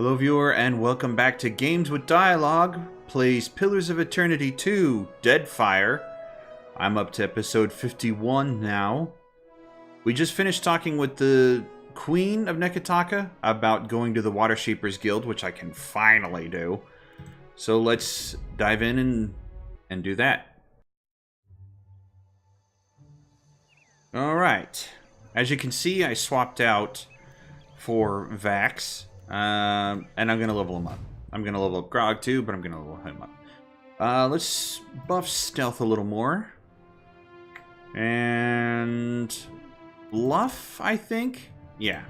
Hello viewer and welcome back to Games with Dialogue, plays Pillars of Eternity 2, Deadfire. I'm up to episode 51 now. We just finished talking with the Queen of Neketaka about going to the Watershapers Guild, which I can finally do. So let's dive in and do that. Alright. As you can see, I swapped out for Vax. And I'm going to level him up. I'm going to level up Grog too, but I'm going to level him up. Let's buff stealth a little more. And bluff, I think? Yeah.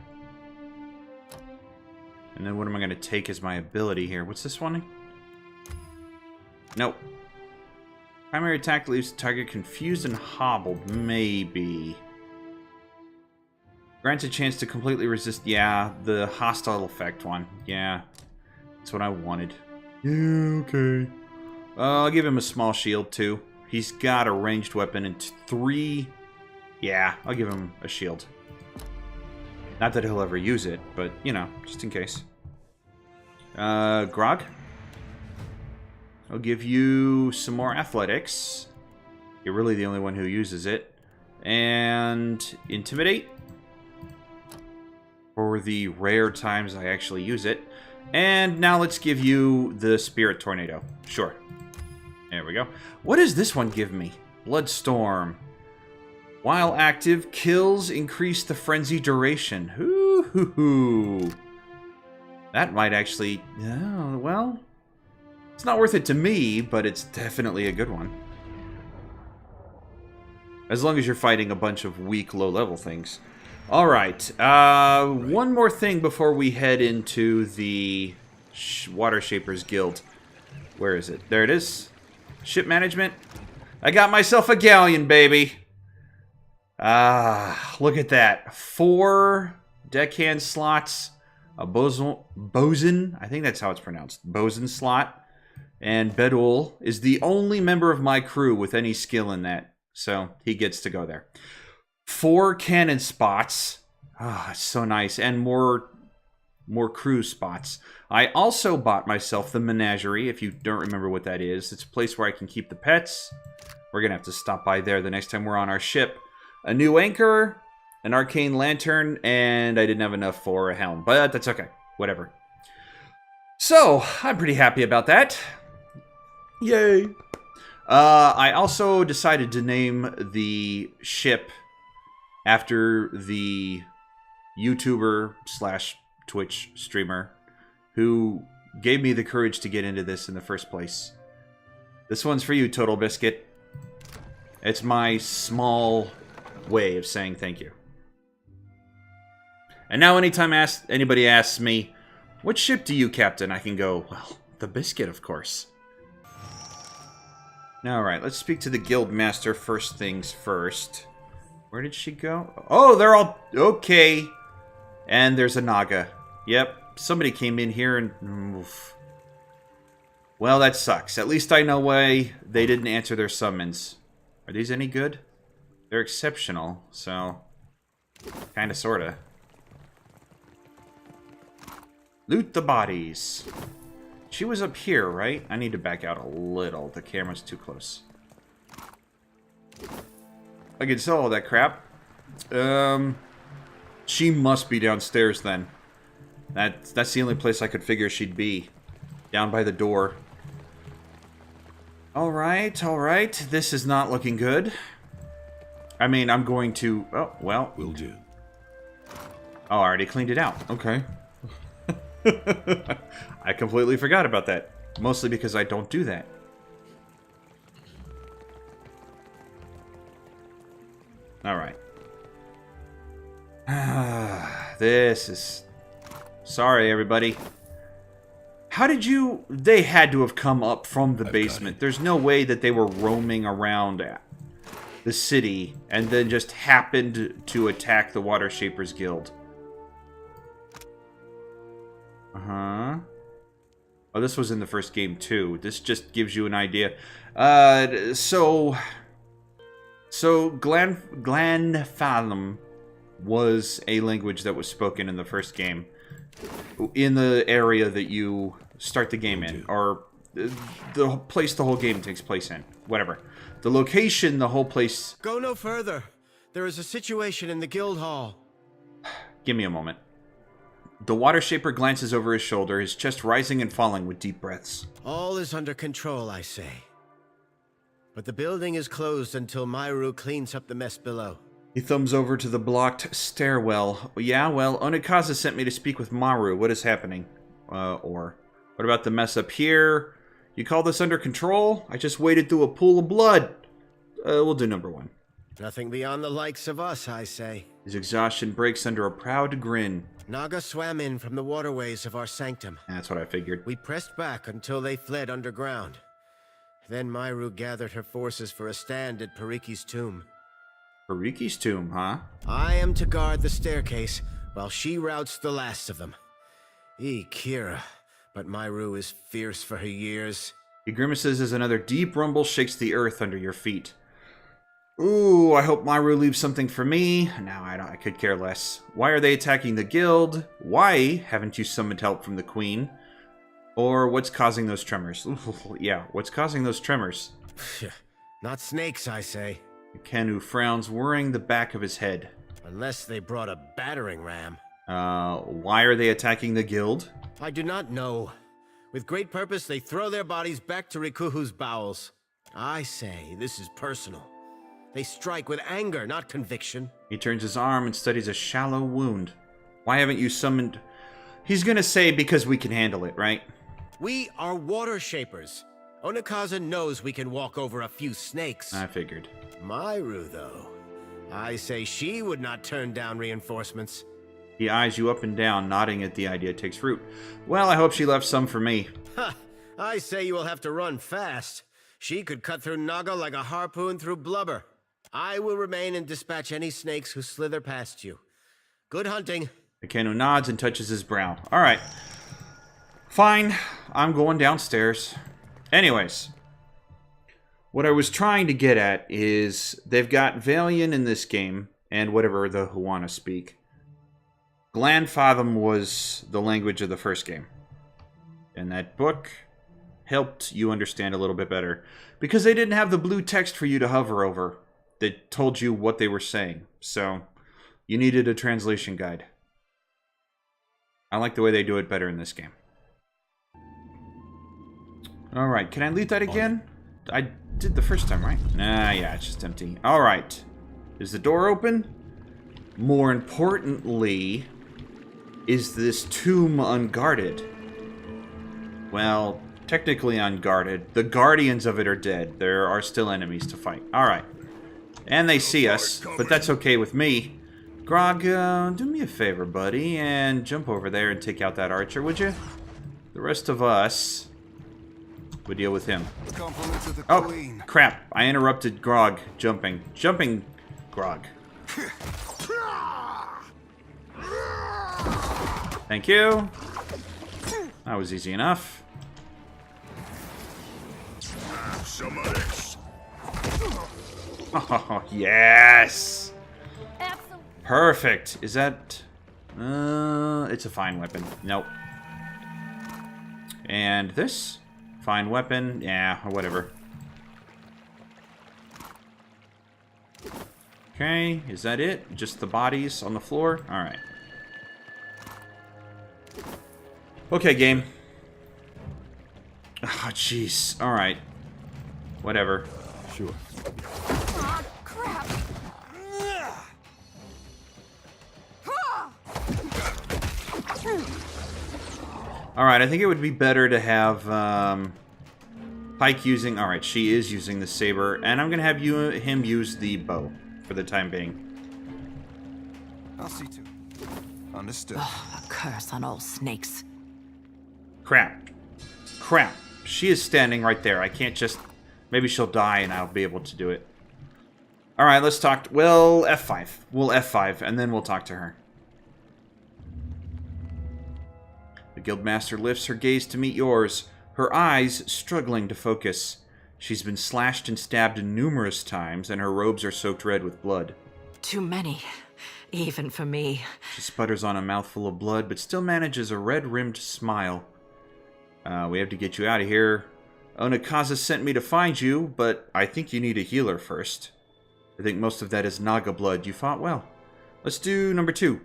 And then what am I going to take as my ability here? What's this one? Nope. Primary attack leaves the target confused and hobbled. Maybe. Grants a chance to completely resist. Yeah, the hostile effect one. Yeah, that's what I wanted. Yeah, okay. I'll give him a small shield too. He's got a ranged weapon and 3. Yeah, I'll give him a shield. Not that he'll ever use it, but you know, just in case. Grog. I'll give you some more athletics. You're really the only one who uses it. And intimidate. For the rare times I actually use it. And now let's give you the Spirit Tornado. Sure. There we go. What does this one give me? Bloodstorm. While active, kills increase the frenzy duration. Ooh. That might actually... Oh, well... It's not worth it to me, but it's definitely a good one. As long as you're fighting a bunch of weak, low-level things. Alright, one more thing before we head into the Watershapers Guild. Where is it? There it is. Ship management. I got myself a galleon, baby. Look at that. 4 deckhand slots, a bosun, I think that's how it's pronounced, bosun slot, and Bedul is the only member of my crew with any skill in that, so he gets to go there. 4 cannon spots. Ah, it's so nice. And more crew spots. I also bought myself the menagerie, if you don't remember what that is. It's a place where I can keep the pets. We're going to have to stop by there the next time we're on our ship. A new anchor, an arcane lantern, and I didn't have enough for a helm. But that's okay. Whatever. So, I'm pretty happy about that. Yay! I also decided to name the ship after the YouTuber / Twitch streamer who gave me the courage to get into this in the first place. This one's for you, Total Biscuit. It's my small way of saying thank you. And now anytime anybody asks me, what ship do you captain? I can go, well, the Biscuit, of course. Alright, let's speak to the guild master first things first. Where did she go? Oh, they're all... Okay. And there's a Naga. Yep. Somebody came in here and... Oof. Well, that sucks. At least I know why they didn't answer their summons. Are these any good? They're exceptional, so... Kinda, sorta. Loot the bodies. She was up here, right? I need to back out a little. The camera's too close. I can sell all that crap. She must be downstairs then. That's the only place I could figure she'd be. Down by the door. Alright, alright. This is not looking good. I mean, I'm going to... Oh, well. Will do. Oh, I already cleaned it out. Okay. I completely forgot about that. Mostly because I don't do that. Alright. This is... Sorry, everybody. How did you... They had to have come up from the basement. There's no way that they were roaming around the city and then just happened to attack the Watershapers Guild. Uh-huh. Oh, this was in the first game, too. This just gives you an idea. So Glenfathom was a language that was spoken in the first game. In the area that you start the game in. Or the place the whole game takes place in. Whatever. The location, the whole place... Go no further. There is a situation in the guild hall. Give me a moment. The Watershaper glances over his shoulder, his chest rising and falling with deep breaths. All is under control, I say. But the building is closed until Myru cleans up the mess below. He thumbs over to the blocked stairwell. Yeah, well, Onekaza sent me to speak with Maru. What is happening? What about the mess up here? You call this under control? I just waded through a pool of blood. We'll do number 1. Nothing beyond the likes of us, I say. His exhaustion breaks under a proud grin. Naga swam in from the waterways of our sanctum. That's what I figured. We pressed back until they fled underground. Then Myru gathered her forces for a stand at Pariki's tomb. Pariki's tomb, huh? I am to guard the staircase while she routs the last of them. Kira, but Myru is fierce for her years. He grimaces as another deep rumble shakes the earth under your feet. Ooh, I hope Myru leaves something for me. No, I could care less. Why are they attacking the guild? Why haven't you summoned help from the queen? Or what's causing those tremors? Ooh, yeah, what's causing those tremors? Not snakes, I say. Kenu frowns, worrying the back of his head. Unless they brought a battering ram. Why are they attacking the guild? I do not know. With great purpose, they throw their bodies back to Rikuhu's bowels. I say this is personal. They strike with anger, not conviction. He turns his arm and studies a shallow wound. Why haven't you summoned... He's gonna say because we can handle it, right? We are Watershapers. Onekaza knows we can walk over a few snakes. I figured. Myru, though. I say she would not turn down reinforcements. He eyes you up and down, nodding at the idea takes root. Well, I hope she left some for me. Ha! I say you will have to run fast. She could cut through Naga like a harpoon through blubber. I will remain and dispatch any snakes who slither past you. Good hunting. Akenu nods and touches his brow. Alright. Fine. I'm going downstairs. Anyways. What I was trying to get at is they've got Valian in this game, and whatever the Huana speak. Glandfathom was the language of the first game. And that book helped you understand a little bit better. Because they didn't have the blue text for you to hover over that told you what they were saying. So, you needed a translation guide. I like the way they do it better in this game. Alright, can I leave that again? I did the first time, right? Nah, yeah, it's just empty. Alright. Is the door open? More importantly, is this tomb unguarded? Well, technically unguarded. The guardians of it are dead. There are still enemies to fight. Alright. And they see us, but that's okay with me. Grog, do me a favor, buddy, and jump over there and take out that archer, would you? The rest of us would deal with him. Oh, crap. I interrupted Grog jumping. Jumping Grog. Thank you. That was easy enough. Oh, yes! Perfect. Is that... it's a fine weapon. Nope. And this? Fine weapon? Yeah, or whatever. Okay, is that it? Just the bodies on the floor? Alright. Okay, game. Oh, jeez. Alright. Whatever. Sure. Ah, crap. Alright, I think it would be better to have Pike using... Alright, she is using the saber, and I'm going to have him use the bow for the time being. I'll see to it. Understood. Oh, a curse on all snakes. Crap. Crap. She is standing right there. I can't just... Maybe she'll die and I'll be able to do it. Alright, let's talk... Well, F5. We'll F5, and then we'll talk to her. The guildmaster lifts her gaze to meet yours, her eyes struggling to focus. She's been slashed and stabbed numerous times, and her robes are soaked red with blood. Too many. Even for me. She sputters on a mouthful of blood, but still manages a red-rimmed smile. We have to get you out of here. Onekaza sent me to find you, but I think you need a healer first. I think most of that is Naga blood. You fought well. Let's do number 2.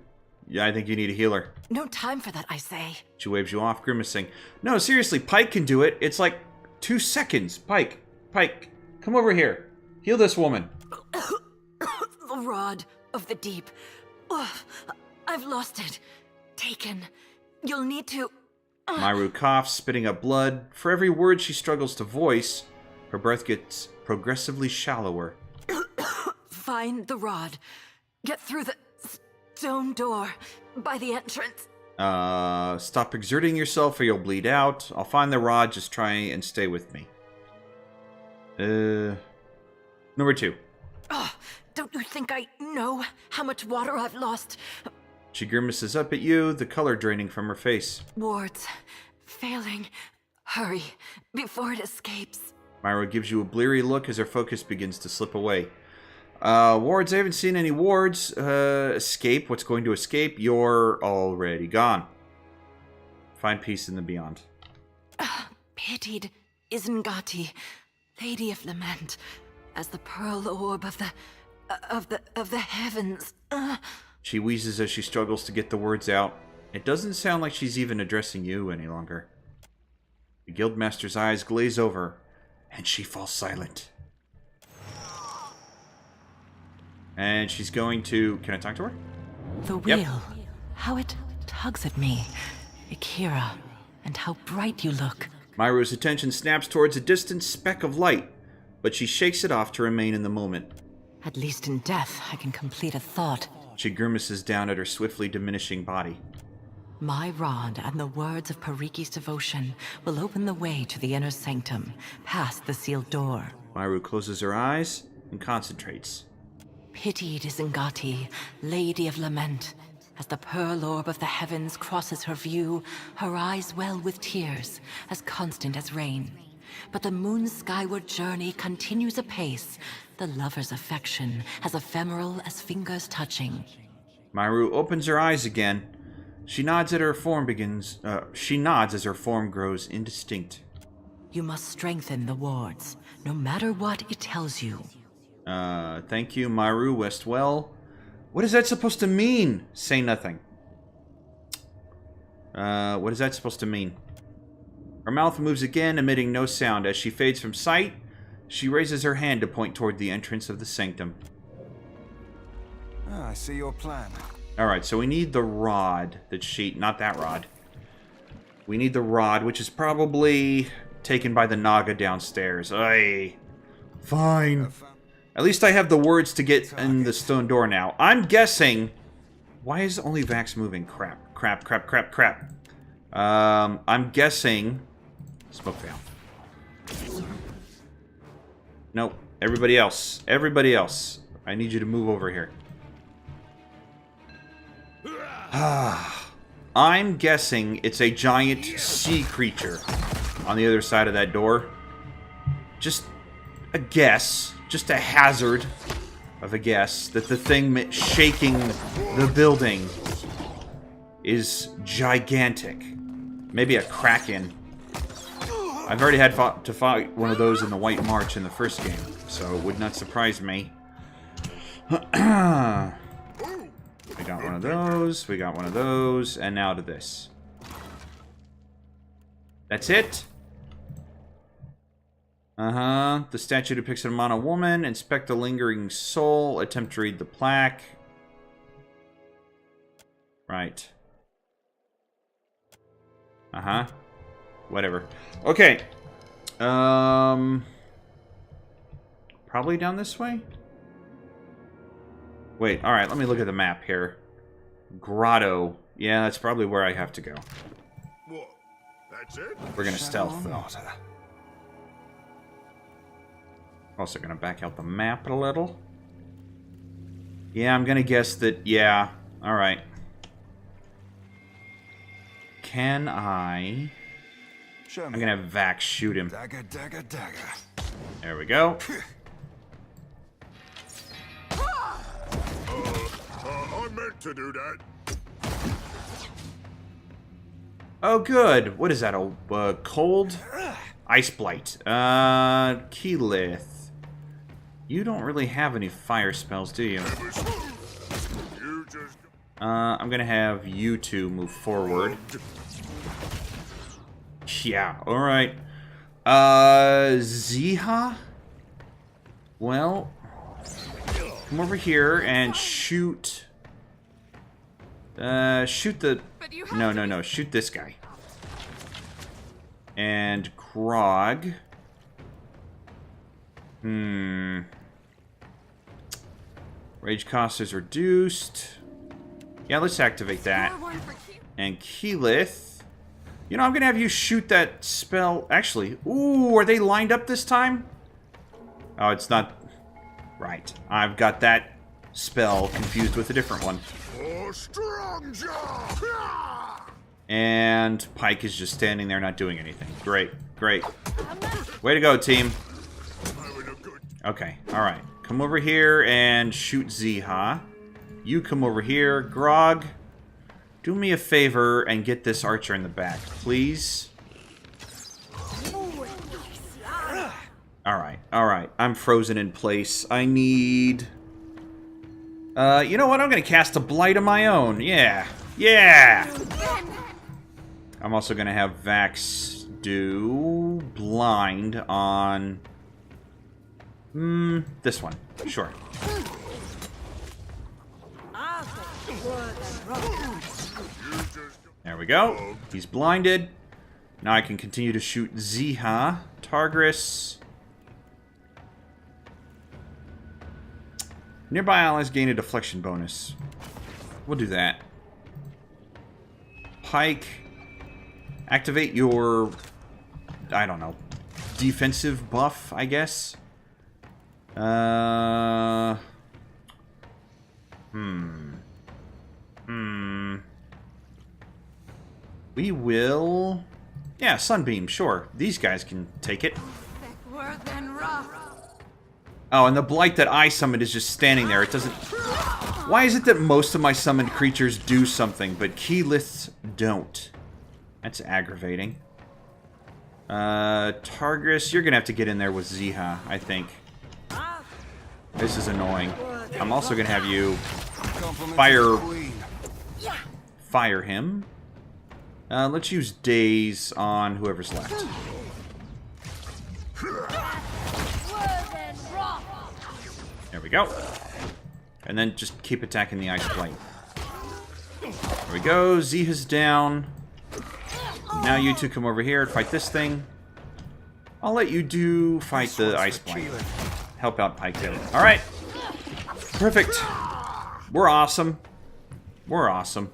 Yeah, I think you need a healer. No time for that, I say. She waves you off, grimacing. No, seriously, Pike can do it. It's like 2 seconds. Pike, come over here. Heal this woman. The rod of the deep. Ugh, I've lost it. Taken. You'll need to... Myru coughs, spitting up blood. For every word she struggles to voice, her breath gets progressively shallower. Find the rod. Get through the stone door by the entrance. Stop exerting yourself or you'll bleed out. I'll find the rod, just try and stay with me. Number 2. Don't you think I know how much water I've lost? She grimaces up at you, the color draining from her face. Wards. Failing. Hurry, before it escapes. Myra gives you a bleary look as her focus begins to slip away. Wards, I haven't seen any wards. Escape. What's going to escape? You're already gone. Find peace in the beyond. Pitied Isengati, Lady of Lament, as the pearl orb of the heavens. She wheezes as she struggles to get the words out. It doesn't sound like she's even addressing you any longer. The Guildmaster's eyes glaze over, and she falls silent. And she's going to... Can I talk to her? The wheel, how it tugs at me. Akira, and how bright you look. Myro's attention snaps towards a distant speck of light, but she shakes it off to remain in the moment. At least in death, I can complete a thought. She grimaces down at her swiftly diminishing body. My rod and the words of Pariki's devotion will open the way to the inner sanctum, past the sealed door. Myro closes her eyes and concentrates. Pitied Isengati, Lady of Lament. As the pearl orb of the heavens crosses her view, her eyes well with tears, as constant as rain. But the moon's skyward journey continues apace, the lover's affection as ephemeral as fingers touching. Myro opens her eyes again. She nods as her form grows indistinct. You must strengthen the wards, no matter what it tells you. Thank you, Myro Westwell. What is that supposed to mean? Say nothing. What is that supposed to mean? Her mouth moves again, emitting no sound. As she fades from sight, she raises her hand to point toward the entrance of the sanctum. I see your plan. Alright, so we need the rod that she... Not that rod. We need the rod, which is probably taken by the Naga downstairs. Aye. Fine. At least I have the words to get in the stone door now. I'm guessing... Why is only Vax moving? Crap. I'm guessing... Smoke veil. Nope. Everybody else. I need you to move over here. I'm guessing it's a giant sea creature on the other side of that door. Just a guess. Just a hazard of a guess that the thing shaking the building is gigantic. Maybe a kraken. I've already had to fight one of those in the White March in the first game, so it would not surprise me. We got one of those, and now to this. That's it? The statue depicts a mono woman. Inspect the lingering soul. Attempt to read the plaque. Right. Whatever. Okay. Probably down this way? Wait, alright, let me look at the map here. Grotto. Yeah, that's probably where I have to go. What? That's it? We're gonna stealth, though. Also gonna back out the map a little. Yeah, I'm gonna guess that, yeah. Alright. Can I... I'm gonna have Vax shoot him. Dagger. There we go. to do that. Oh, good. What is that? A cold? Ice Blight. Keyleth. You don't really have any fire spells, do you? You just I'm gonna have you two move forward. Yeah, alright. Ziha? Well, come over here and shoot... shoot the... No. Shoot this guy. And Grog. Rage cost is reduced. Yeah, let's activate that. And Keyleth. You know, I'm gonna have you shoot that spell. Actually, ooh, are they lined up this time? Oh, it's not. Right. I've got that spell confused with a different one. for strong jaw. And Pike is just standing there not doing anything. Great, great. Way to go, team. Okay, alright. Come over here and shoot Ziha. You come over here. Grog, do me a favor and get this archer in the back, please. Alright, alright. I'm frozen in place. I need... you know what? I'm gonna cast a Blight of my own. Yeah. Yeah! I'm also gonna have Vax do Blind on... this one. Sure. There we go. He's blinded. Now I can continue to shoot Ziha. Targris. Nearby allies gain a deflection bonus. We'll do that. Pike. Activate your... I don't know. Defensive buff, I guess? We will... Yeah, Sunbeam, sure. These guys can take it. Oh, and the Blight that I summoned is just standing there. It doesn't... Why is it that most of my summoned creatures do something, but Keyleths don't? That's aggravating. Targris, you're gonna have to get in there with Ziha, I think. This is annoying. I'm also gonna have you fire him. Let's use Daze on whoever's left. There we go. And then just keep attacking the Ice Blight. There we go. Ziha's down. Now you two come over here and fight this thing. I'll let you fight the Ice Blight. Help out Pike there. Alright. Perfect. We're awesome. We're awesome.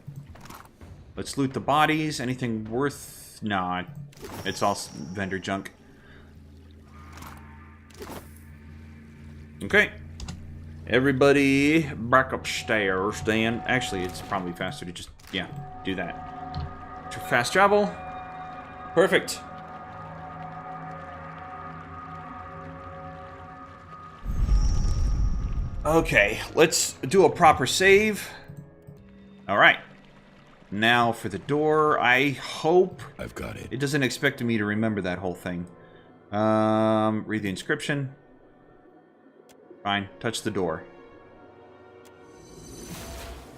Let's loot the bodies. Anything worth... Nah. It's all vendor junk. Okay. Everybody back upstairs then. Actually, it's probably faster to just... Yeah, do that. Fast travel. Perfect. Okay, let's do a proper save. Alright. Now for the door. I hope... I've got it. It doesn't expect me to remember that whole thing. Read the inscription. Fine. Touch the door.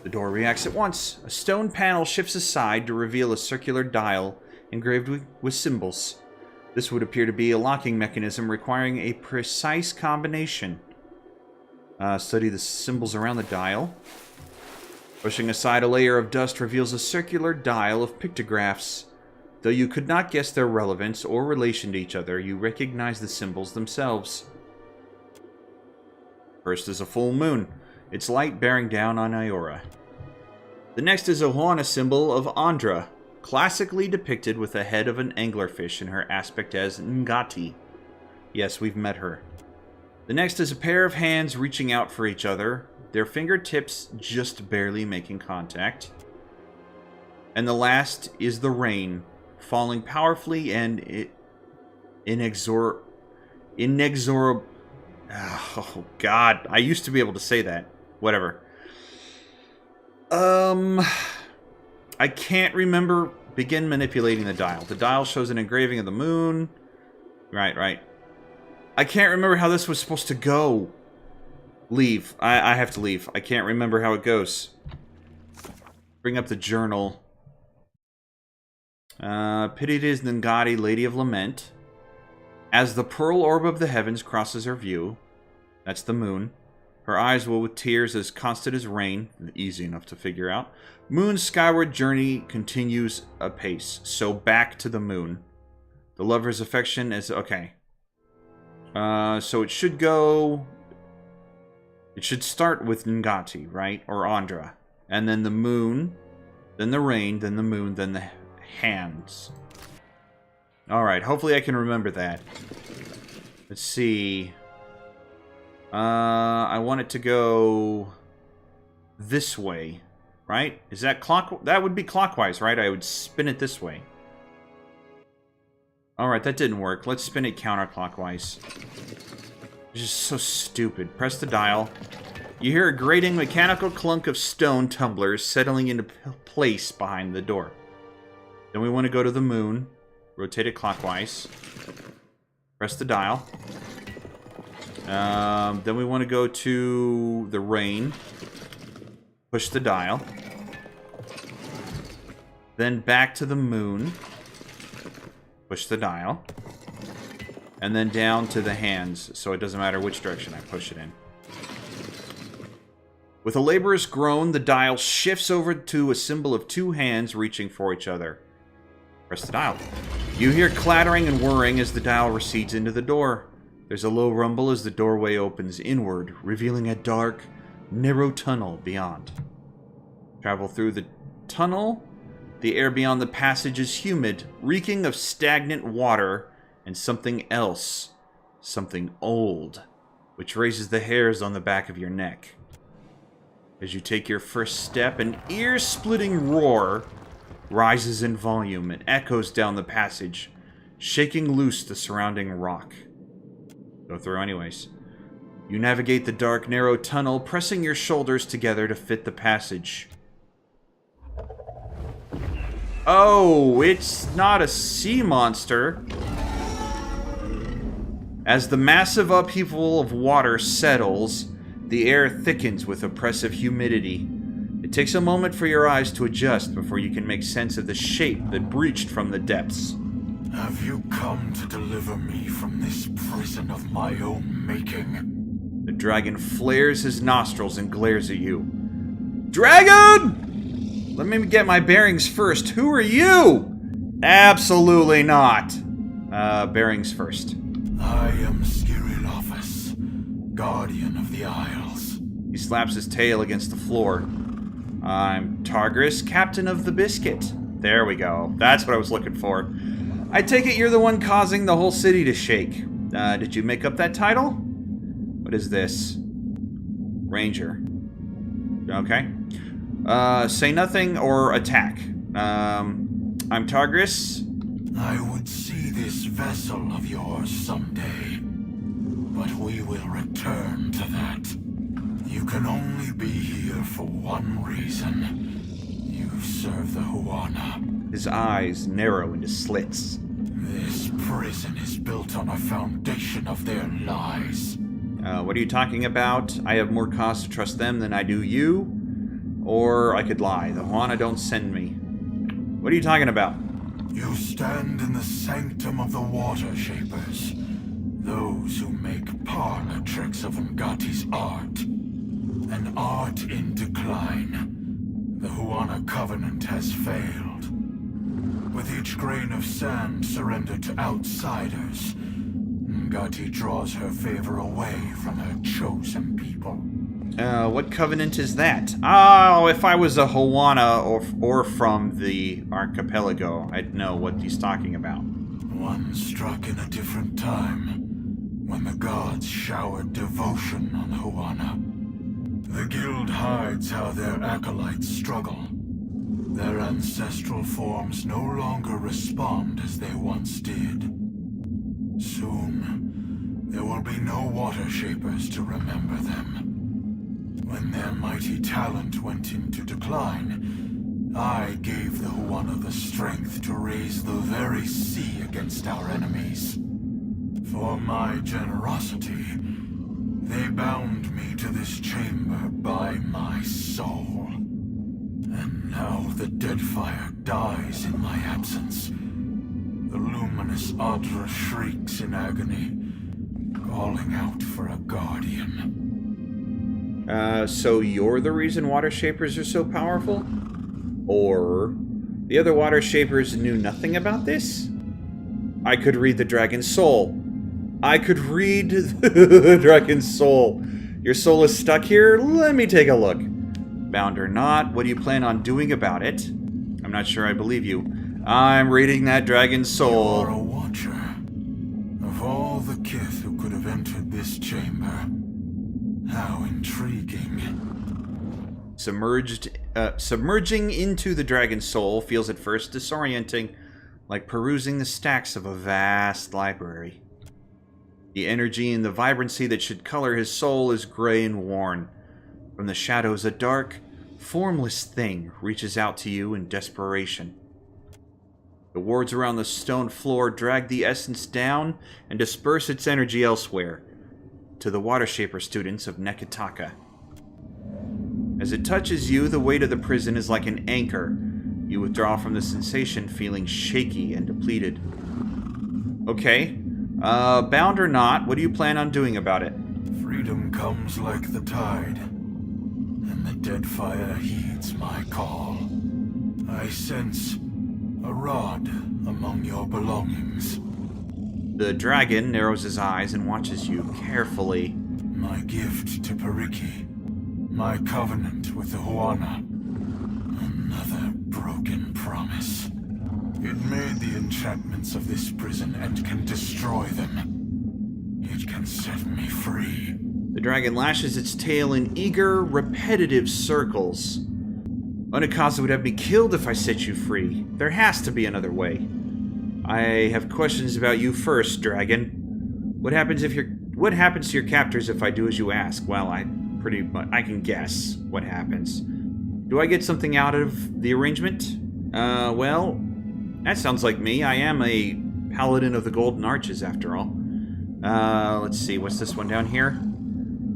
The door reacts at once. A stone panel shifts aside to reveal a circular dial engraved with symbols. This would appear to be a locking mechanism requiring a precise combination. Study the symbols around the dial. Pushing aside a layer of dust reveals a circular dial of pictographs. Though you could not guess their relevance or relation to each other, you recognize the symbols themselves. First is a full moon, its light bearing down on Iora. The next is a Huana symbol of Andra, classically depicted with the head of an anglerfish in her aspect as Ngati. Yes, we've met her. The next is a pair of hands reaching out for each other, their fingertips just barely making contact. And the last is the rain, falling powerfully and inexorable. Oh, God. I used to be able to say that. Whatever. I can't remember. Begin manipulating the dial. The dial shows an engraving of the moon. Right. I can't remember how this was supposed to go. Leave. I have to leave. I can't remember how it goes. Bring up the journal. Pitied is Ngati, Lady of Lament. As the pearl orb of the heavens crosses her view, that's the moon, her eyes will with tears as constant as rain, easy enough to figure out. Moon's skyward journey continues apace, so back to the moon. The lover's affection is... okay. So it should go... it should start with Ngati, right? Or Andra. And then the moon, then the rain, then the moon, then the hands. Alright, hopefully I can remember that. Let's see. I want it to go this way, right? Is that that would be clockwise, right? I would spin it this way. Alright, that didn't work. Let's spin it counterclockwise. It's just so stupid. Press the dial. You hear a grating mechanical clunk of stone tumblers settling into place behind the door. Then we want to go to the moon. Rotate it clockwise. Press the dial. Then we want to go to the rain. Push the dial. Then back to the moon. Push the dial. And then down to the hands, so it doesn't matter which direction I push it in. With a laborious groan, the dial shifts over to a symbol of two hands reaching for each other. Press the dial. You hear clattering and whirring as the dial recedes into the door. There's a low rumble as the doorway opens inward, revealing a dark, narrow tunnel beyond. Travel through the tunnel. The air beyond the passage is humid, reeking of stagnant water and something else. Something old, which raises the hairs on the back of your neck. As you take your first step, an ear-splitting roar rises in volume and echoes down the passage, shaking loose the surrounding rock. Go through anyways. You navigate the dark, narrow tunnel, pressing your shoulders together to fit the passage. Oh, it's not a sea monster. As the massive upheaval of water settles, the air thickens with oppressive humidity. It takes a moment for your eyes to adjust before you can make sense of the shape that breached from the depths. Have you come to deliver me from this prison of my own making? The dragon flares his nostrils and glares at you. Dragon! Let me get my bearings first. Who are you? Absolutely not. Bearings first. I am Skirilophus, guardian of the Isles. He slaps his tail against the floor. I'm Targris, captain of the Biscuit. There we go. That's what I was looking for. I take it you're the one causing the whole city to shake. Did you make up that title? What is this? Ranger. Okay. Say nothing or attack. I'm Targris. I would see this vessel of yours someday, but we will return to that. You can only be here for one reason. You serve the Huana. His eyes narrow into slits. This prison is built on a foundation of their lies. What are you talking about? I have more cause to trust them than I do you. Or I could lie. The Huana don't send me. What are you talking about? You stand in the sanctum of the Watershapers, those who make parlor tricks of Ngati's art. An art in decline. The Huana Covenant has failed. With each grain of sand surrendered to outsiders, Ngati draws her favor away from her chosen people. What covenant is that? Oh, if I was a Huana or from the archipelago, I'd know what he's talking about. One struck in a different time, when the gods showered devotion on the Huana. The guild hides how their acolytes struggle. Their ancestral forms no longer respond as they once did. Soon, there will be no Watershapers to remember them. When their mighty talent went into decline, I gave the Huana the strength to raise the very sea against our enemies. For my generosity, they bound me to this chamber by my soul. And now the Deadfire dies in my absence. The luminous Adra shrieks in agony, calling out for a guardian. So you're the reason Watershapers are so powerful? Or the other Watershapers knew nothing about this? I could read the Dragon's Soul. I could read the Dragon's Soul. Your soul is stuck here? Let me take a look. Bound or not, what do you plan on doing about it? I'm not sure I believe you. I'm reading that Dragon's Soul. You're a watcher. Of all the kith who could have entered this chamber, how intriguing. Submerging into the Dragon's Soul feels at first disorienting, like perusing the stacks of a vast library. The energy and the vibrancy that should color his soul is gray and worn. From the shadows, a dark, formless thing reaches out to you in desperation. The wards around the stone floor drag the essence down and disperse its energy elsewhere, to the Watershaper students of Neketaka. As it touches you, the weight of the prison is like an anchor. You withdraw from the sensation, feeling shaky and depleted. Okay. Bound or not, what do you plan on doing about it? Freedom comes like the tide, and the Deadfire heeds my call. I sense a rod among your belongings. The dragon narrows his eyes and watches you carefully. My gift to Periki. My covenant with the Huana. Another broken promise. It made the enchantments of this prison and can destroy them. It can set me free. The dragon lashes its tail in eager, repetitive circles. Onekaza would have me killed if I set you free. There has to be another way. I have questions about you first, dragon. What happens to your captors if I do as you ask? Well, I can guess what happens. Do I get something out of the arrangement? Well, that sounds like me. I am a paladin of the Golden Arches, after all. Let's see, what's this one down here?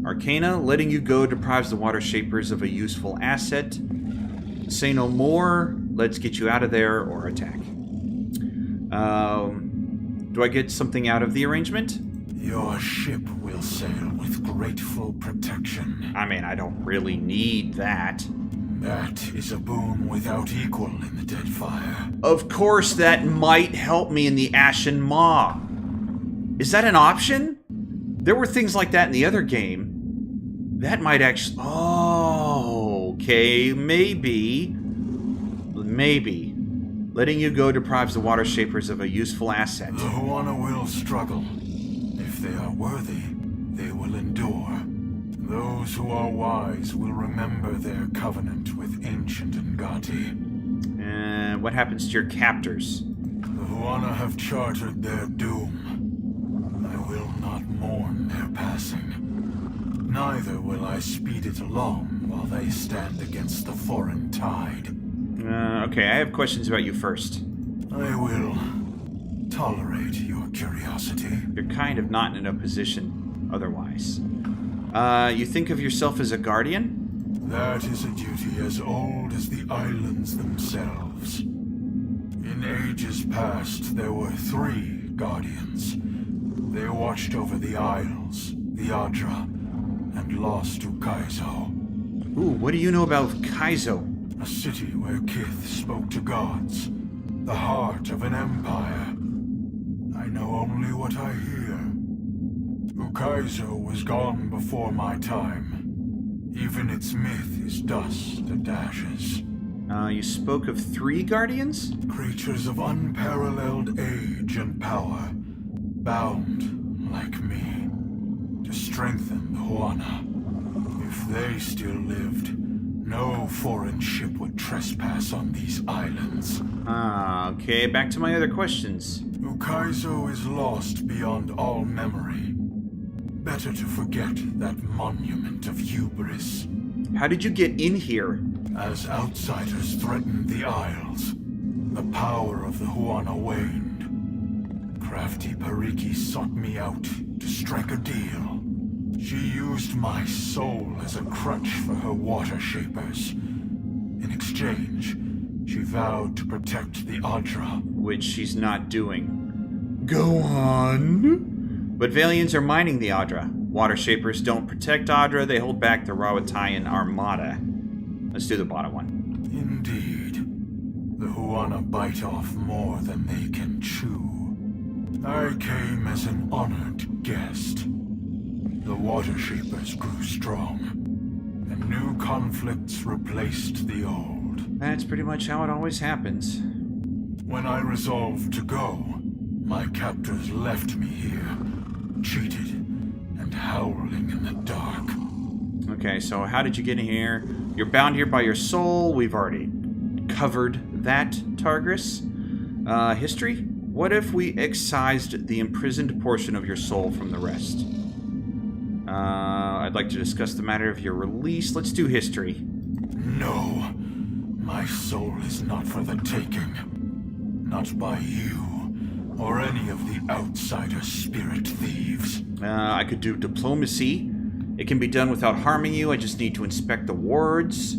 Arcana, letting you go deprives the Watershapers of a useful asset. Say no more, let's get you out of there, or attack. Do I get something out of the arrangement? Your ship will sail with grateful protection. I mean, I don't really need that. That is a boon without equal in the Deadfire. Of course that might help me in the Ashen Maw. Is that an option? There were things like that in the other game. That might actually... Oh, okay, maybe. Maybe. Letting you go deprives the Watershapers of a useful asset. The Huana will struggle. If they are worthy, they will endure. Those who are wise will remember their covenant with ancient Ngati. And what happens to your captors? The Huana have chartered their doom. I will not mourn their passing. Neither will I speed it along while they stand against the foreign tide. Okay, I have questions about you first. I will tolerate your curiosity. You're kind of not in a position otherwise. You think of yourself as a guardian? That is a duty as old as the islands themselves. In ages past, there were 3 guardians. They watched over the Isles, the Adra, and lost to Kaizo. Ooh, what do you know about Kaizo? A city where kith spoke to gods. The heart of an empire. I know only what I hear. Ukaizo was gone before my time. Even its myth is dust and ashes. You spoke of 3 guardians? Creatures of unparalleled age and power. Bound, like me, to strengthen the Huana. If they still lived, no foreign ship would trespass on these islands. Okay, back to my other questions. Ukaizo is lost beyond all memory. Better to forget that monument of hubris. How did you get in here? As outsiders threatened the Isles, the power of the Huana waned. Crafty Pariki sought me out to strike a deal. She used my soul as a crutch for her Watershapers. In exchange, she vowed to protect the Adra. Which she's not doing. Go on. But Valians are mining the Adra. Watershapers don't protect Adra, they hold back the Rawatayan Armada. Let's do the bottom one. Indeed. The Huana bite off more than they can chew. I came as an honored guest. The Watershapers grew strong, and new conflicts replaced the old. That's pretty much how it always happens. When I resolved to go, my captors left me here, cheated and howling in the dark. Okay, so how did you get in here? You're bound here by your soul. We've already covered that, Targris. History? What if we excised the imprisoned portion of your soul from the rest? I'd like to discuss the matter of your release. Let's do history. No, my soul is not for the taking. Not by you, or any of the outsider spirit thieves. I could do diplomacy. It can be done without harming you. I just need to inspect the wards.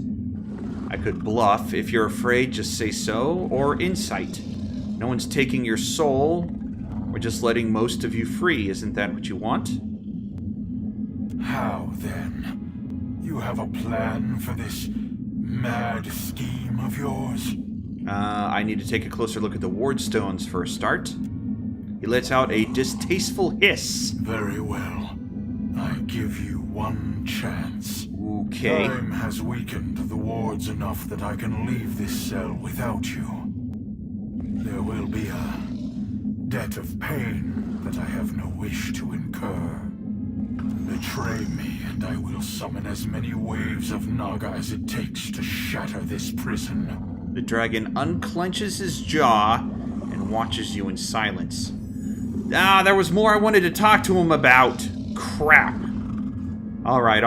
I could bluff. If you're afraid, just say so. Or insight. No one's taking your soul. We're just letting most of you free. Isn't that what you want? How then? You have a plan for this mad scheme of yours? I need to take a closer look at the ward stones for a start. He lets out a distasteful hiss. Very well. I give you one chance. Okay. Time has weakened the wards enough that I can leave this cell without you. There will be a debt of pain that I have no wish to incur. Betray me, and I will summon as many waves of Naga as it takes to shatter this prison. The dragon unclenches his jaw and watches you in silence. Ah, there was more I wanted to talk to him about. Crap. Alright.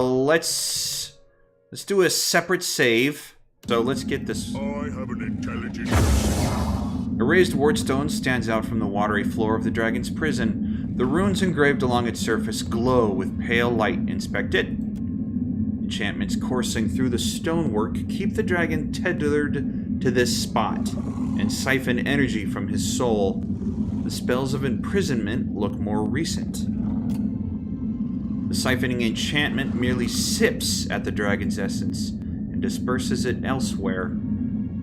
Let's do a separate save. So let's get this. I have an intelligent. A raised wardstone stands out from the watery floor of the dragon's prison. The runes engraved along its surface glow with pale light. Inspect it. Enchantments coursing through the stonework keep the dragon tethered to this spot and siphon energy from his soul. The spells of imprisonment look more recent. The siphoning enchantment merely sips at the dragon's essence and disperses it elsewhere.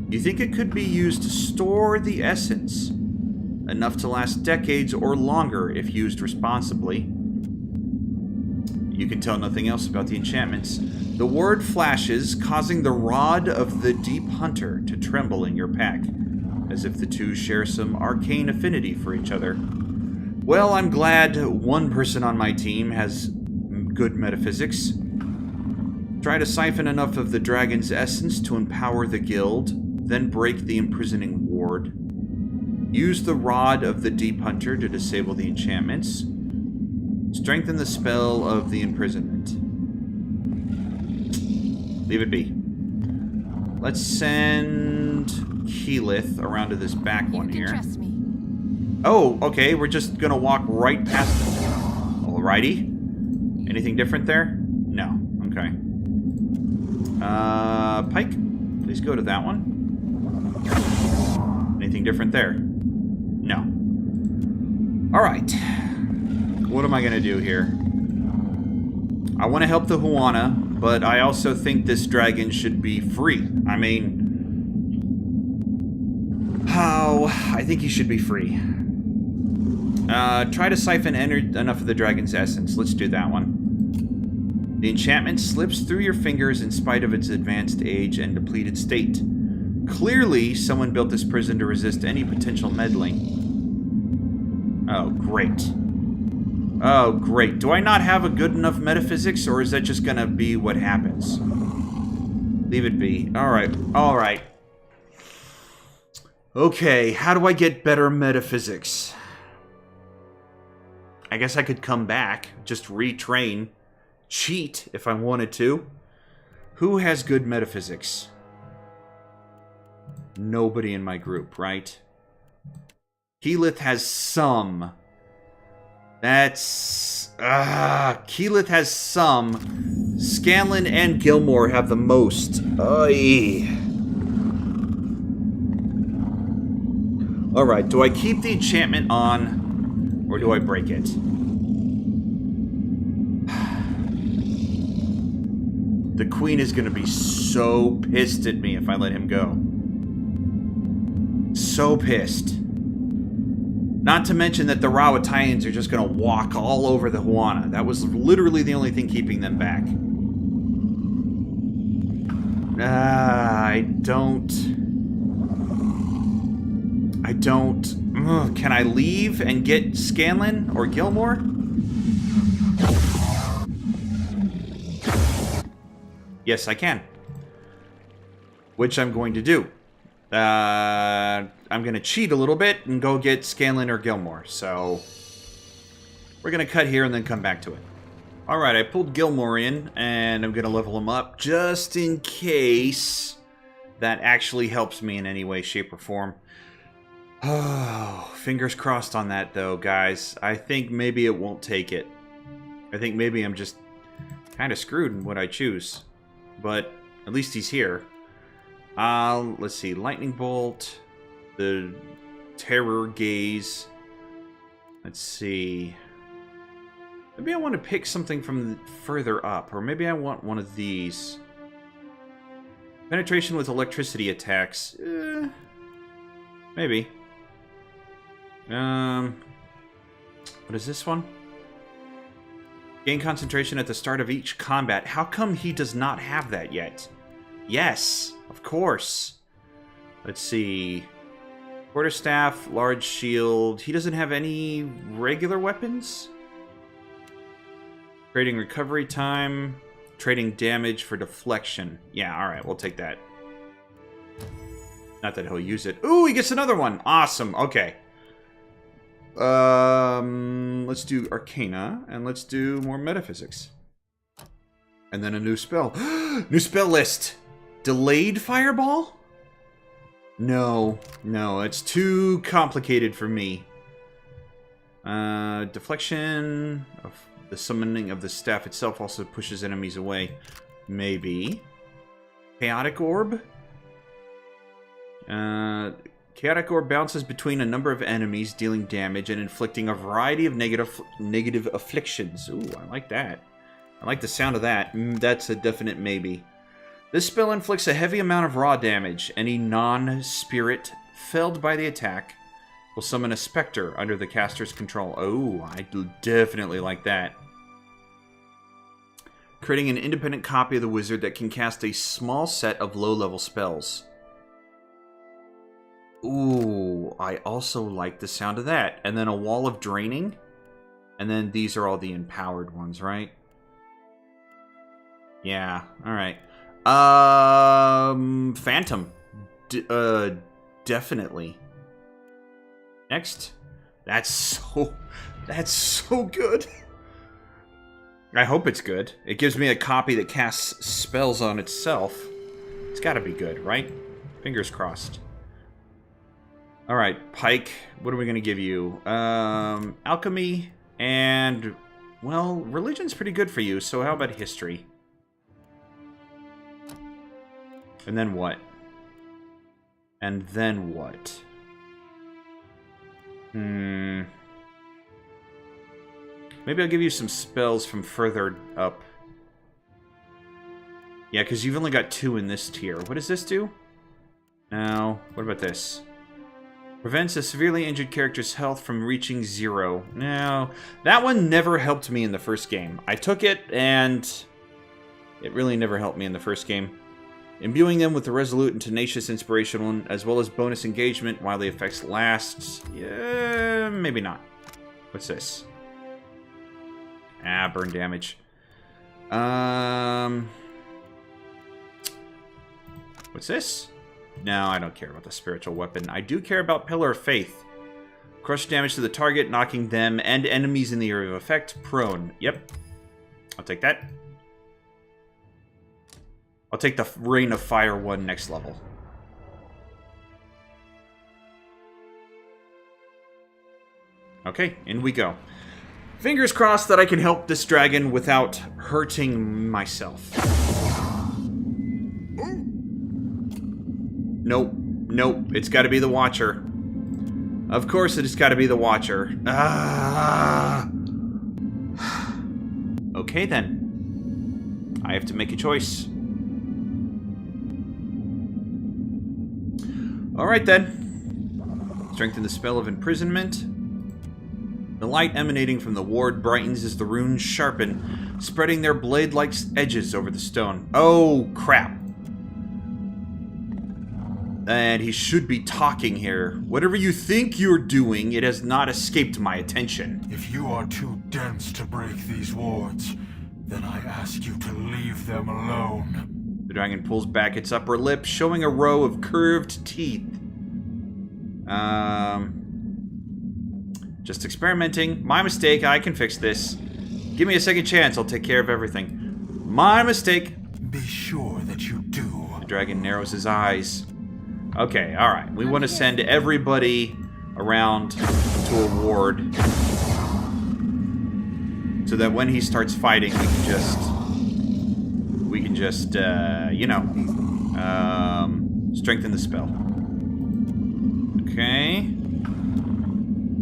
You think it could be used to store the essence, enough to last decades or longer if used responsibly. You can tell nothing else about the enchantments. The word flashes, causing the rod of the Deep Hunter to tremble in your pack, as if the two share some arcane affinity for each other. Well, I'm glad one person on my team has good metaphysics. Try to siphon enough of the dragon's essence to empower the guild, then break the imprisoning ward. Use the rod of the Deep Hunter to disable the enchantments. Strengthen the spell of the imprisonment. Leave it be. Let's send Keyleth around to this back one here. Trust me. Oh, okay, we're just gonna walk right past them. Alrighty. Anything different there? No. Okay. Pike, please go to that one. Anything different there? No. Alright. What am I gonna do here? I want to help the Huana, but I also think this dragon should be free. I mean, how? I think he should be free. Try to siphon enough of the dragon's essence. Let's do that one. The enchantment slips through your fingers in spite of its advanced age and depleted state. Clearly, someone built this prison to resist any potential meddling. Oh, great. Oh, great. Do I not have a good enough metaphysics, or is that just gonna be what happens? Leave it be. Alright, alright. Okay, how do I get better metaphysics? I guess I could come back, just retrain, cheat if I wanted to. Who has good metaphysics? Nobody in my group, right? Keyleth has some. That's... Keyleth has some. Scanlan and Gilmore have the most. Oy. Alright, do I keep the enchantment on, or do I break it? The Queen is going to be so pissed at me if I let him go. So pissed. Not to mention that the Rawatayans are just going to walk all over the Huana. That was literally the only thing keeping them back. I don't... Can I leave and get Scanlan or Gilmore? Yes, I can. Which I'm going to do. I'm going to cheat a little bit and go get Scanlan or Gilmore. So, we're going to cut here and then come back to it. Alright, I pulled Gilmore in, and I'm going to level him up just in case that actually helps me in any way, shape, or form. Oh, fingers crossed on that, though, guys. I think maybe it won't take it. I think maybe I'm just kind of screwed in what I choose. But at least he's here. Let's see. Lightning Bolt. The Terror Gaze. Let's see. Maybe I want to pick something from further up. Or maybe I want one of these. Penetration with electricity attacks. Maybe. What is this one? Gain concentration at the start of each combat. How come he does not have that yet? Yes, of course. Let's see. Quarterstaff, large shield. He doesn't have any regular weapons? Trading recovery time. Trading damage for deflection. Yeah, alright, we'll take that. Not that he'll use it. Ooh, he gets another one! Awesome, okay. Let's do Arcana, and let's do more Metaphysics. And then a new spell. New spell list! Delayed Fireball? No, it's too complicated for me. Deflection of the summoning of the staff itself also pushes enemies away. Maybe. Chaotic Orb? Chaotic Orb bounces between a number of enemies, dealing damage and inflicting a variety of negative afflictions. Ooh, I like that. I like the sound of that. That's a definite maybe. This spell inflicts a heavy amount of raw damage. Any non-spirit felled by the attack will summon a specter under the caster's control. Oh, I definitely like that. Creating an independent copy of the wizard that can cast a small set of low-level spells. Ooh, I also like the sound of that. And then a wall of draining. And then these are all the empowered ones, right? Yeah, alright. Phantom. Definitely. Next. That's so good. I hope it's good. It gives me a copy that casts spells on itself. It's gotta be good, right? Fingers crossed. Alright, Pike, what are we going to give you? Alchemy and, well, religion's pretty good for you, so how about history? And then what? And then what? Maybe I'll give you some spells from further up. Yeah, because you've only got 2 in this tier. What does this do? No. What about this? Prevents a severely injured character's health from reaching 0. No, that one never helped me in the first game. I took it, and it really never helped me in the first game. Imbuing them with the resolute and tenacious inspiration, as well as bonus engagement while the effects last. Yeah, maybe not. What's this? Ah, burn damage. What's this? No, I don't care about the spiritual weapon. I do care about Pillar of Faith. Crush damage to the target, knocking them and enemies in the area of effect prone. Yep. I'll take that. I'll take the Rain of Fire one next level. Okay, in we go. Fingers crossed that I can help this dragon without hurting myself. Nope. Nope. It's got to be the Watcher. Of course it has got to be the Watcher. Ah. Okay, then. I have to make a choice. Alright, then. Strengthen the spell of imprisonment. The light emanating from the ward brightens as the runes sharpen, spreading their blade-like edges over the stone. Oh, crap. And he should be talking here. Whatever you think you're doing, it has not escaped my attention. If you are too dense to break these wards, then I ask you to leave them alone. The dragon pulls back its upper lip, showing a row of curved teeth. Just experimenting. My mistake. I can fix this. Give me a second chance. I'll take care of everything. My mistake. Be sure that you do. The dragon narrows his eyes. Okay, alright. We want to send everybody around to a ward so that when he starts fighting, we can just, you know, strengthen the spell. Okay.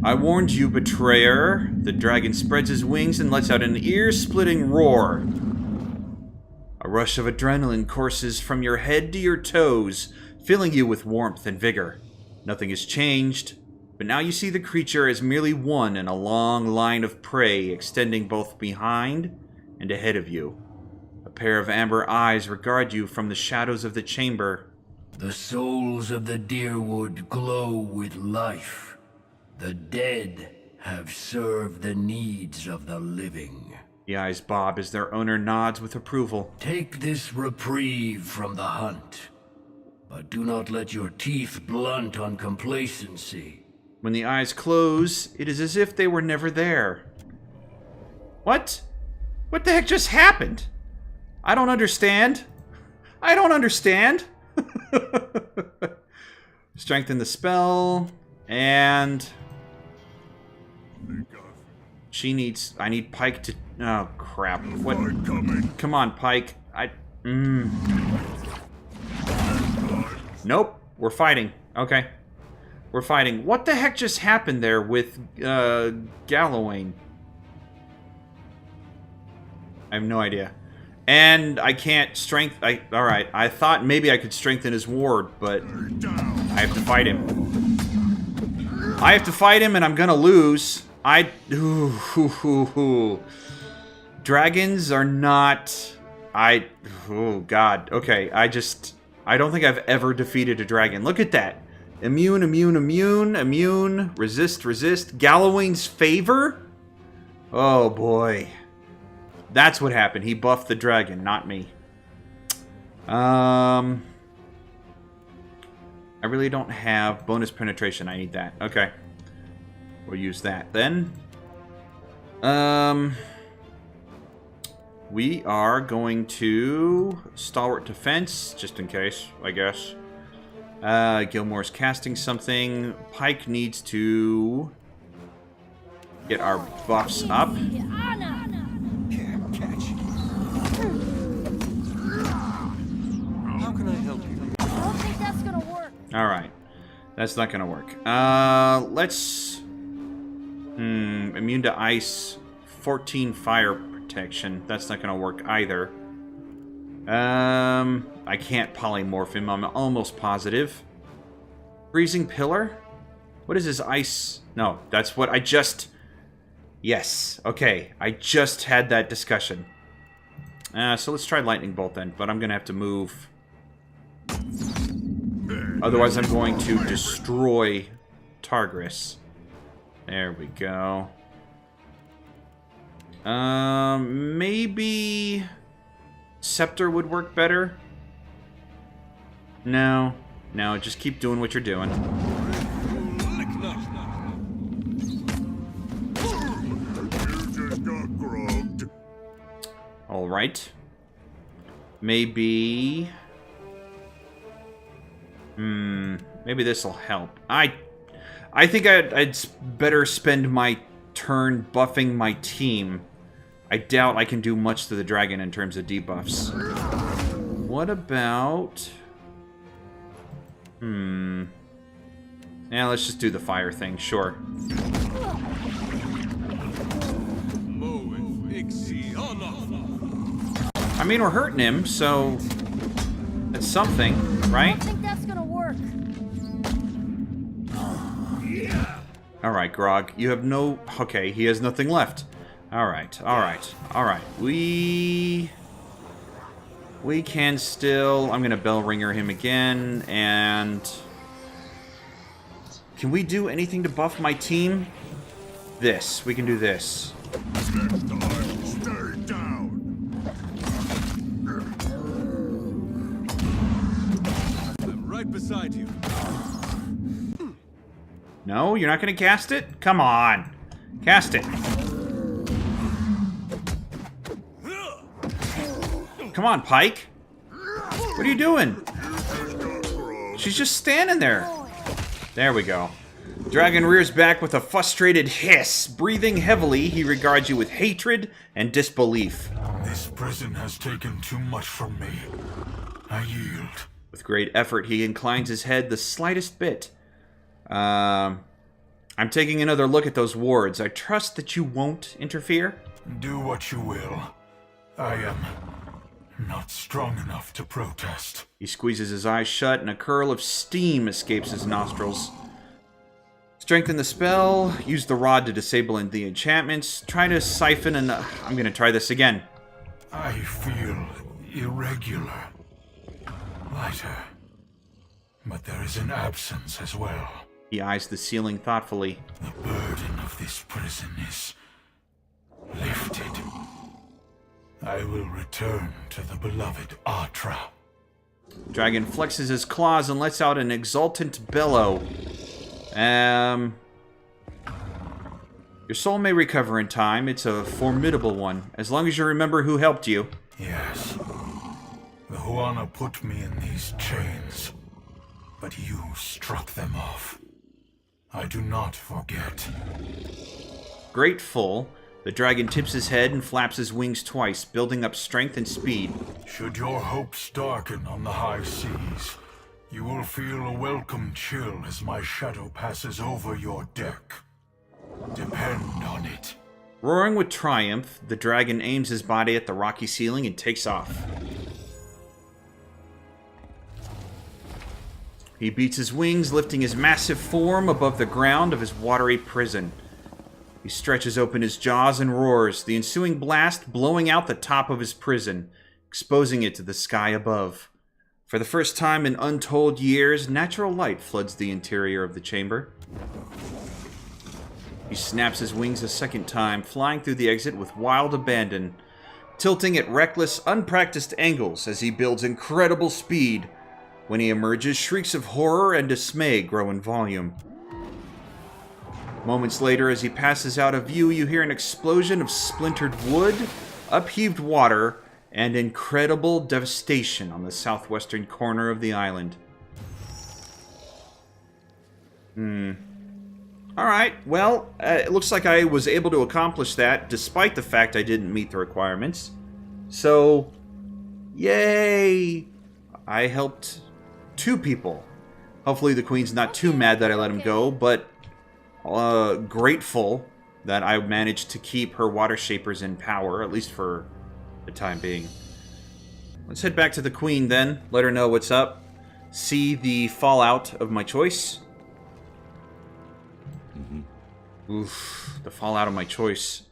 I warned you, betrayer. The dragon spreads his wings and lets out an ear-splitting roar. A rush of adrenaline courses from your head to your toes, filling you with warmth and vigor. Nothing has changed, but now you see the creature as merely one in a long line of prey extending both behind and ahead of you. A pair of amber eyes regard you from the shadows of the chamber. The souls of the Deerwood glow with life. The dead have served the needs of the living. The eyes bob as their owner nods with approval. Take this reprieve from the hunt, but do not let your teeth blunt on complacency. When the eyes close, it is as if they were never there. What? What the heck just happened? I don't understand. I don't understand. Strengthen the spell, and she needs. I need Pike to. Oh crap! What? Come on, Pike. Nope. We're fighting. Okay. We're fighting. What the heck just happened there with Gallowayne? I have no idea. And I can't alright, I thought maybe I could strengthen his ward, but I have to fight him. I have to fight him and I'm gonna lose. Dragons are not... oh god. Okay, I don't think I've ever defeated a dragon. Look at that. Immune, immune, immune, immune, resist, resist. Gallowayne's favor? Oh boy. That's what happened. He buffed the dragon, not me. I really don't have bonus penetration. I need that. Okay. We'll use that then. We are going to stalwart defense, just in case, I guess. Gilmore's casting something. Pike needs to get our buffs up. How can I help you? I don't think that's gonna work. Alright. That's not gonna work. Let's... immune to ice. 14 fire protection. That's not gonna work either. I can't polymorph him. I'm almost positive. Freezing pillar? What is his ice? No, that's what I just... Yes. Okay. I just had that discussion. So let's try lightning bolt then. But I'm gonna have to move... Otherwise, I'm going to destroy Targris. There we go. Maybe Scepter would work better. No, no, just keep doing what you're doing. All right. Maybe... maybe this will help. I think I'd better spend my turn buffing my team. I doubt I can do much to the dragon in terms of debuffs. What about... Yeah, let's just do the fire thing, sure. I mean, we're hurting him, so... That's something, right? I don't think that's gonna work. Alright, Grog. You have no... Okay, he has nothing left. Alright, alright, alright. We can still... I'm gonna bell ringer him again, and... Can we do anything to buff my team? This. We can do this. Stay down. I'm right beside you. No? You're not gonna cast it? Come on. Cast it. Come on, Pike. What are you doing? She's just standing there. There we go. Dragon rears back with a frustrated hiss. Breathing heavily, he regards you with hatred and disbelief. This prison has taken too much from me. I yield. With great effort, he inclines his head the slightest bit. I'm taking another look at those wards. I trust that you won't interfere? Do what you will. I am not strong enough to protest. He squeezes his eyes shut and a curl of steam escapes his nostrils. Strengthen the spell. Use the rod to disable the enchantments. Try to siphon and... I'm going to try this again. I feel irregular. Lighter. But there is an absence as well. He eyes the ceiling thoughtfully. The burden of this prison is lifted. I will return to the beloved Atra. Dragon flexes his claws and lets out an exultant bellow. Your soul may recover in time. It's a formidable one, as long as you remember who helped you. Yes. The Huana put me in these chains, but you struck them off. I do not forget. Grateful, the dragon tips his head and flaps his wings twice, building up strength and speed. Should your hopes darken on the high seas, you will feel a welcome chill as my shadow passes over your deck. Depend on it. Roaring with triumph, the dragon aims his body at the rocky ceiling and takes off. He beats his wings, lifting his massive form above the ground of his watery prison. He stretches open his jaws and roars, the ensuing blast blowing out the top of his prison, exposing it to the sky above. For the first time in untold years, natural light floods the interior of the chamber. He snaps his wings a second time, flying through the exit with wild abandon, tilting at reckless, unpracticed angles as he builds incredible speed. When he emerges, shrieks of horror and dismay grow in volume. Moments later, as he passes out of view, you hear an explosion of splintered wood, upheaved water, and incredible devastation on the southwestern corner of the island. Alright, well, it looks like I was able to accomplish that, despite the fact I didn't meet the requirements. So, yay! I helped 2 people. Hopefully the queen's not too mad that I let him go, but grateful that I managed to keep her Watershapers in power, at least for the time being. Let's head back to the queen then, let her know what's up, see the fallout of my choice. Oof, the fallout of my choice.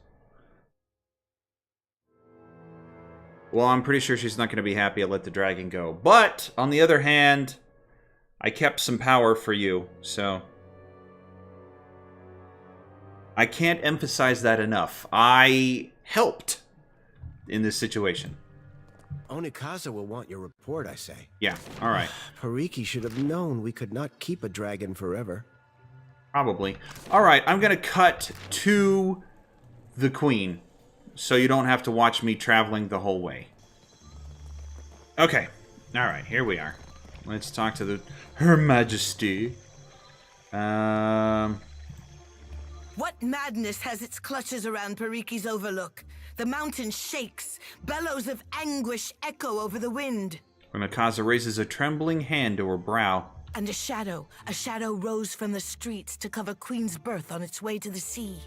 Well, I'm pretty sure she's not going to be happy I let the dragon go. But, on the other hand, I kept some power for you, so... I can't emphasize that enough. I helped in this situation. Onekaza will want your report, I say. Yeah, alright. Pariki should have known we could not keep a dragon forever. Probably. Alright, I'm going to cut to the queen, so you don't have to watch me traveling the whole way. Okay. Alright, here we are. Let's talk to Her Majesty. What madness has its clutches around Pariki's overlook? The mountain shakes. Bellows of anguish echo over the wind. Onekaza raises a trembling hand to her brow. And a shadow rose from the streets to cover Queen's Birth on its way to the sea.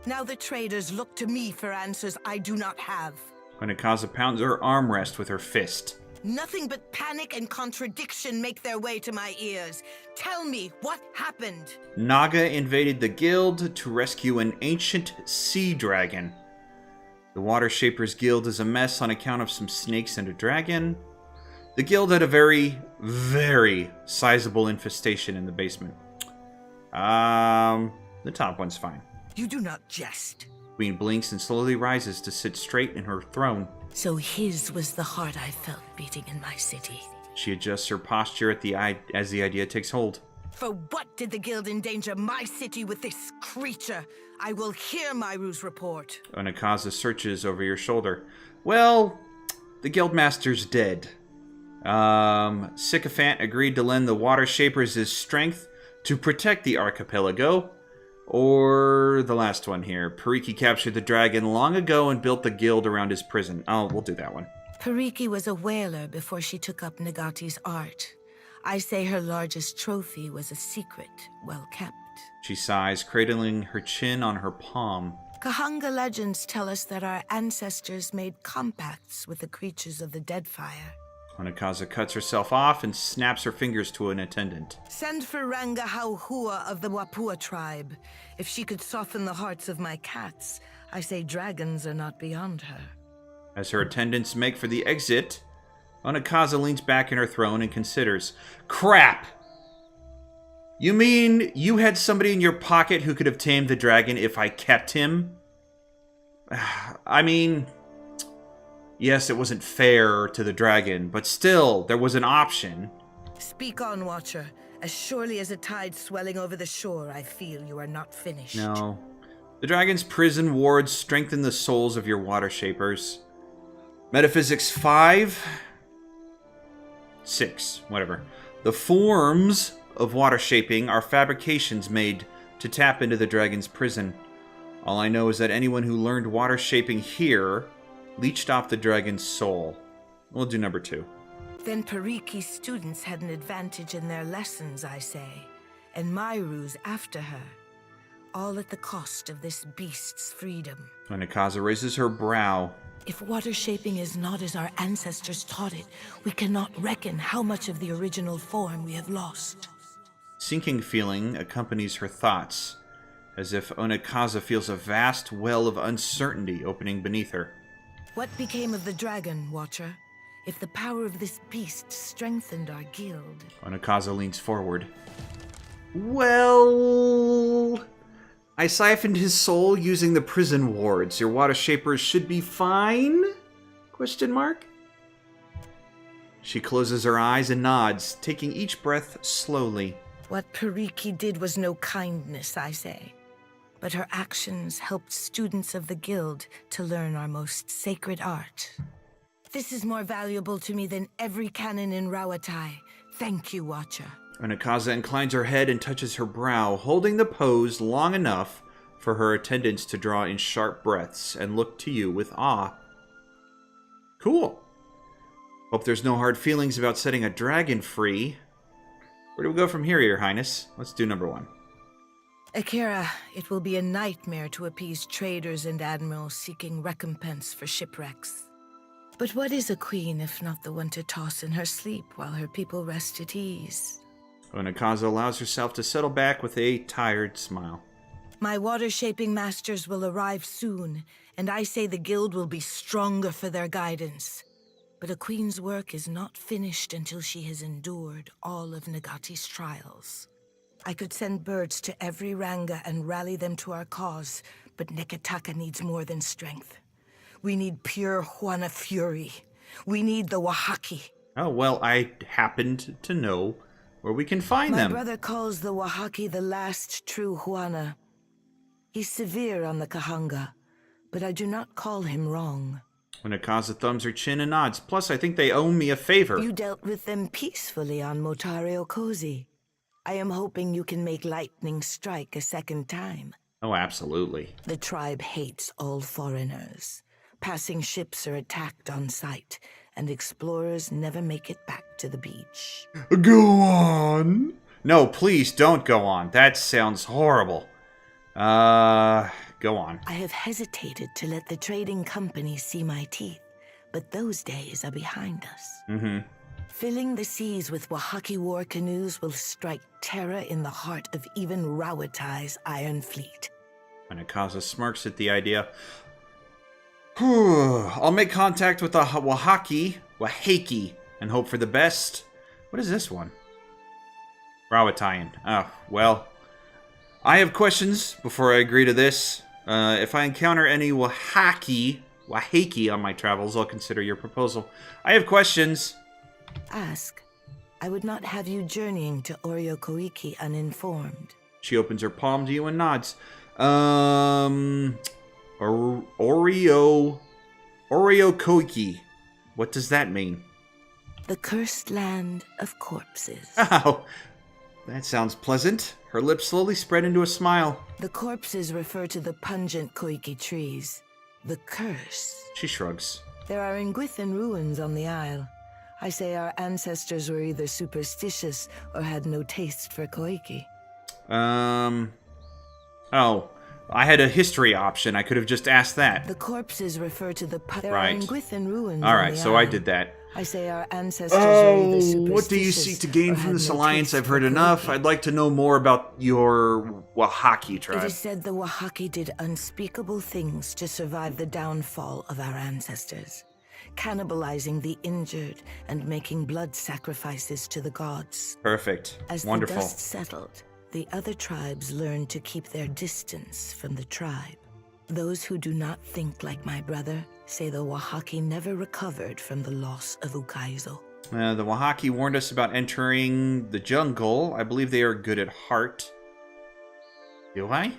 Now the traders look to me for answers I do not have. Onekaza pounds her armrest with her fist. Nothing but panic and contradiction make their way to my ears. Tell me, what happened? Naga invaded the guild to rescue an ancient sea dragon. The Watershapers guild is a mess on account of some snakes and a dragon. The guild had a very, very sizable infestation in the basement. The top one's fine. You do not jest. Queen blinks and slowly rises to sit straight in her throne. So his was the heart I felt beating in my city. She adjusts her posture as the idea takes hold. For what did the guild endanger my city with this creature? I will hear Myru's report. Onekaza searches over your shoulder. Well, the guildmaster's dead. Sycophant agreed to lend the Watershapers his strength to protect the archipelago. Or the last one here. Pariki captured the dragon long ago and built the guild around his prison. Oh, we'll do that one. Pariki was a whaler before she took up Nagati's art. I say her largest trophy was a secret, well kept. She sighs, cradling her chin on her palm. Kahanga legends tell us that our ancestors made compacts with the creatures of the Deadfire. Onekaza cuts herself off and snaps her fingers to an attendant. Send for Ranga Hauhua of the Wapua tribe. If she could soften the hearts of my cats, I say dragons are not beyond her. As her attendants make for the exit, Onekaza leans back in her throne and considers. Crap! You mean you had somebody in your pocket who could have tamed the dragon if I kept him? I mean, yes, it wasn't fair to the dragon, but still, there was an option. Speak on, Watcher. As surely as a tide swelling over the shore, I feel you are not finished. No. The dragon's prison wards strengthen the souls of your Watershapers. Metaphysics 5? 6, whatever. The forms of water shaping are fabrications made to tap into the dragon's prison. All I know is that anyone who learned water shaping here leached off the dragon's soul. We'll do number 2. Then Pariki's students had an advantage in their lessons, I say, and Myru's after her. All at the cost of this beast's freedom. Onekaza raises her brow. If water shaping is not as our ancestors taught it, we cannot reckon how much of the original form we have lost. Sinking feeling accompanies her thoughts, as if Onekaza feels a vast well of uncertainty opening beneath her. What became of the dragon, Watcher? If the power of this beast strengthened our guild... Onekaza leans forward. Well... I siphoned his soul using the prison wards. Your Watershapers should be fine? Question mark? She closes her eyes and nods, taking each breath slowly. What Pariki did was no kindness, I say. But her actions helped students of the guild to learn our most sacred art. This is more valuable to me than every cannon in Rawatai. Thank you, Watcher. Onekaza inclines her head and touches her brow, holding the pose long enough for her attendants to draw in sharp breaths and look to you with awe. Cool. Hope there's no hard feelings about setting a dragon free. Where do we go from here, Your Highness? Let's do number 1. Akira, it will be a nightmare to appease traders and admirals seeking recompense for shipwrecks. But what is a queen if not the one to toss in her sleep while her people rest at ease? Onekaza allows herself to settle back with a tired smile. My water-shaping masters will arrive soon, and I say the guild will be stronger for their guidance. But a queen's work is not finished until she has endured all of Nagati's trials. I could send birds to every Ranga and rally them to our cause, but Nekataka needs more than strength. We need pure Huana fury. We need the Wahaki. Oh, well, I happened to know where we can find them. My brother calls the Wahaki the last true Huana. He's severe on the Kahanga, but I do not call him wrong. Onekaza thumbs her chin and nods. Plus, I think they owe me a favor. You dealt with them peacefully on Motario Cozy. I am hoping you can make lightning strike a second time. Oh, absolutely. The tribe hates all foreigners. Passing ships are attacked on sight, and explorers never make it back to the beach. Go on. No, please don't go on. That sounds horrible. Go on. I have hesitated to let the trading companies see my teeth, but those days are behind us. Mm-hmm. Filling the seas with Wahaki war canoes will strike terror in the heart of even Rawatai's iron fleet. Onekaza smirks at the idea. I'll make contact with the Wahaki, and hope for the best. What is this one? Rawataian. Oh, well. I have questions before I agree to this. If I encounter any Wahaki on my travels, I'll consider your proposal. I have questions. Ask. I would not have you journeying to Oriokoiki uninformed. She opens her palm to you and nods. Oriokoiki. What does that mean? The cursed land of corpses. Oh, that sounds pleasant. Her lips slowly spread into a smile. The corpses refer to the pungent koiki trees. The curse. She shrugs. There are Nguithan ruins on the isle. I say our ancestors were either superstitious or had no taste for koiki. Oh, I had a history option. I could have just asked that. The corpses refer to the there Right. are Nguithan ruins All on right, the so isle. I did that. I say our ancestors were either superstitious What do you seek to gain or from had this no alliance? taste I've heard for enough. koiki. I'd like to know more about your Wahaki It tribe. is said the Wahaki did unspeakable things to survive the downfall of our ancestors, cannibalizing the injured and making blood sacrifices to the gods. Perfect. As Wonderful. the dust settled, the other tribes learned to keep their distance from the tribe. Those who do not think like my brother say the Wahaki never recovered from the loss of Ukaizo. The Wahaki warned us about entering the jungle. I believe they are good at heart. Do I?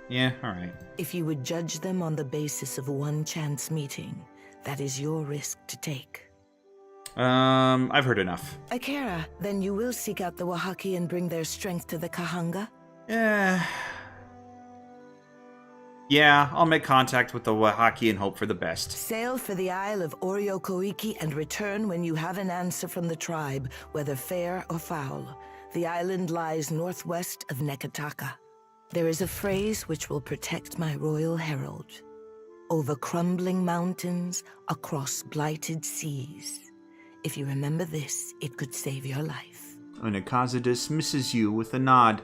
Yeah, alright. If you would judge them on the basis of one chance meeting, that is your risk to take. I've heard enough. Akira, then you will seek out the Wahaki and bring their strength to the Kahanga? Yeah, I'll make contact with the Wahaki and hope for the best. Sail for the Isle of Oriokoiki and return when you have an answer from the tribe, whether fair or foul. The island lies northwest of Nekataka. There is a phrase which will protect my royal herald. Over crumbling mountains, across blighted seas. If you remember this, it could save your life. Onekaza dismisses you with a nod.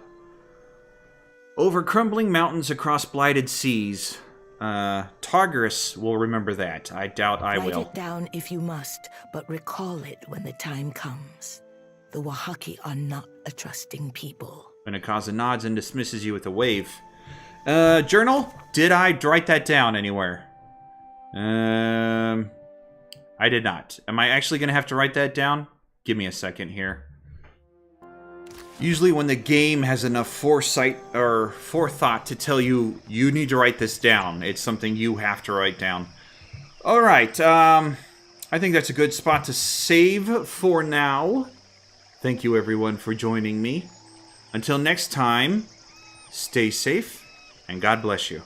Over crumbling mountains across blighted seas. Targarus will remember that. I doubt I Write will. it down if you must, but recall it when the time comes. The Wahaki are not a trusting people. Onekaza nods and dismisses you with a wave. Journal? Did I write that down anywhere? I did not. Am I actually going to have to write that down? Give me a second here. Usually when the game has enough foresight or forethought to tell you, you need to write this down, it's something you have to write down. Alright, I think that's a good spot to save for now. Thank you everyone for joining me. Until next time, stay safe and God bless you.